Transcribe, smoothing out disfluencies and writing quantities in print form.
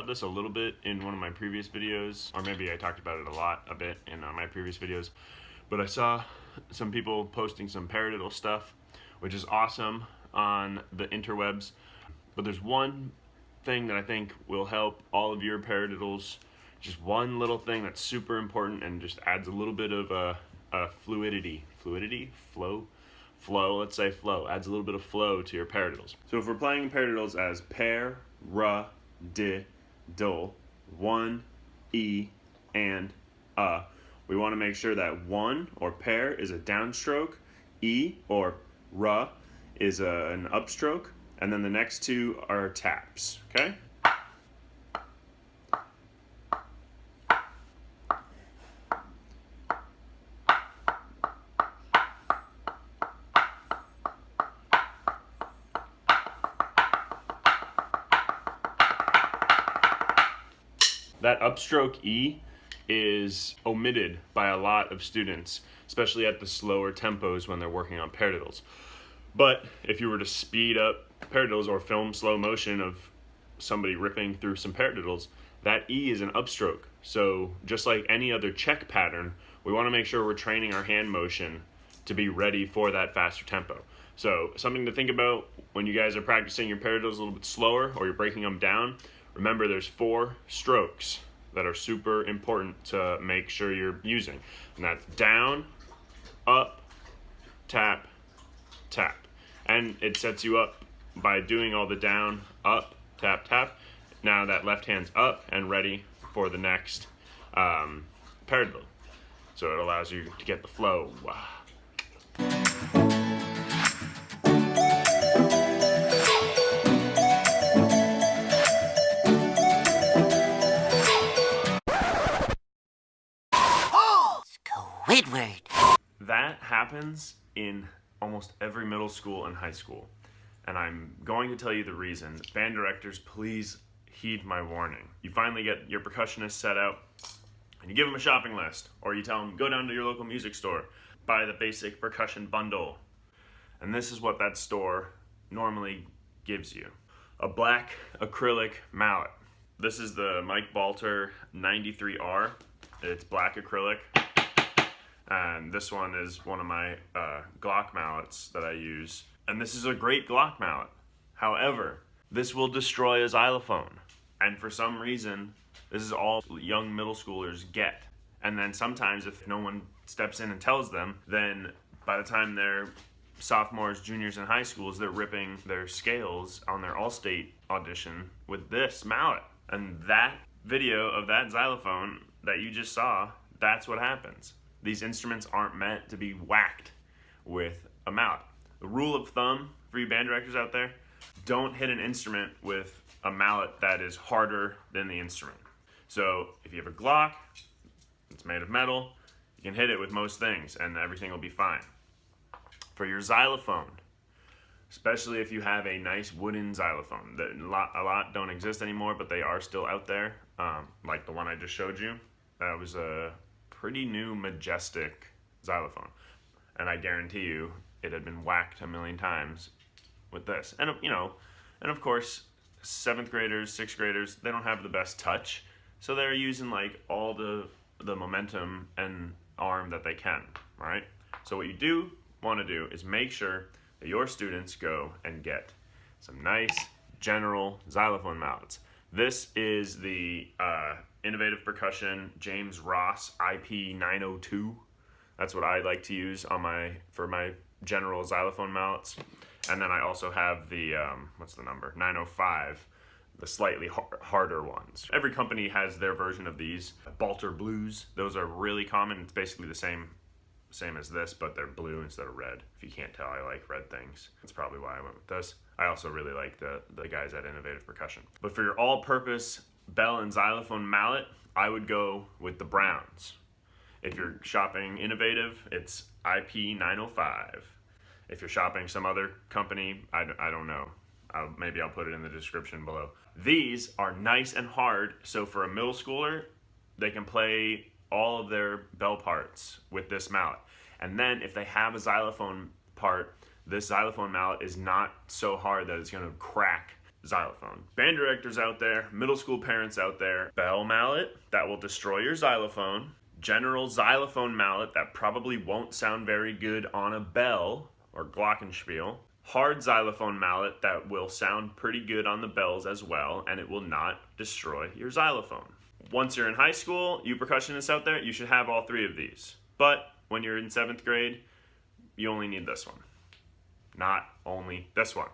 this a little bit in one of my previous videos, or maybe I talked about it a bit in my previous videos, but I saw some people posting some paradiddle stuff, which is awesome on the interwebs. But there's one thing that I think will help all of your paradiddles, just one little thing that's super important and just adds a little bit of a flow, let's say flow, adds a little bit of flow to your paradiddles. So if we're playing paradiddles as paradiddle, one, e, and we want to make sure that one or par is a downstroke, e or ra is an upstroke, and then the next two are taps, okay? That upstroke E is omitted by a lot of students, especially at the slower tempos when they're working on paradiddles. But if you were to speed up paradiddles or film slow motion of somebody ripping through some paradiddles, that E is an upstroke. So just like any other check pattern, we want to make sure we're training our hand motion to be ready for that faster tempo. So something to think about when you guys are practicing your paradiddles a little bit slower or you're breaking them down. Remember, there's 4 strokes that are super important to make sure you're using. And that's down, up, tap, tap. And it sets you up by doing all the down, up, tap, tap. Now that left hand's up and ready for the next paradiddle. So it allows you to get the flow. That happens in almost every middle school and high school, and I'm going to tell you the reason. Band directors, please heed my warning. You finally get your percussionist set out, and you give them a shopping list, or you tell them, go down to your local music store, buy the basic percussion bundle, and this is what that store normally gives you. A black acrylic mallet. This is the Mike Balter 93R. It's black acrylic. And this one is one of my Glock mallets that I use. And this is a great Glock mallet. However, this will destroy a xylophone. And for some reason, this is all young middle schoolers get. And then sometimes if no one steps in and tells them, then by the time they're sophomores, juniors in high schools, they're ripping their scales on their All-State audition with this mallet. And that video of that xylophone that you just saw, that's what happens. These instruments aren't meant to be whacked with a mallet. The rule of thumb for you band directors out there, don't hit an instrument with a mallet that is harder than the instrument. So if you have a Glock, it's made of metal, you can hit it with most things and everything will be fine. For your xylophone, especially if you have a nice wooden xylophone, a lot don't exist anymore, but they are still out there, like the one I just showed you. That was a pretty new majestic xylophone, and I guarantee you it had been whacked a million times with this. And and of course 7th graders, 6th graders, they don't have the best touch, so they're using like all the momentum and arm that they can, right? So what you do want to do is make sure that your students go and get some nice general xylophone mallets. This is the Innovative Percussion James Ross IP 902. That's what I like to use on for my general xylophone mallets. And then I also have the what's the number? 905, the slightly harder ones. Every company has their version of these. Balter Blues, those are really common. It's basically the same as this, but they're blue instead of red. If you can't tell, I like red things. That's probably why I went with this. I also really like the guys at Innovative Percussion. But for your all-purpose bell and xylophone mallet, I would go with the Browns. If you're shopping Innovative, it's IP 905. If you're shopping some other company, I don't know. Maybe I'll put it in the description below. These are nice and hard, so for a middle schooler, they can play all of their bell parts with this mallet. And then if they have a xylophone part, this xylophone mallet is not so hard that it's going to crack xylophone. Band directors out there, middle school parents out there, bell mallet that will destroy your xylophone, general xylophone mallet that probably won't sound very good on a bell or glockenspiel, hard xylophone mallet that will sound pretty good on the bells as well, and it will not destroy your xylophone. Once you're in high school, you percussionists out there, you should have all three of these. But when you're in 7th grade, you only need this one. Not only this one.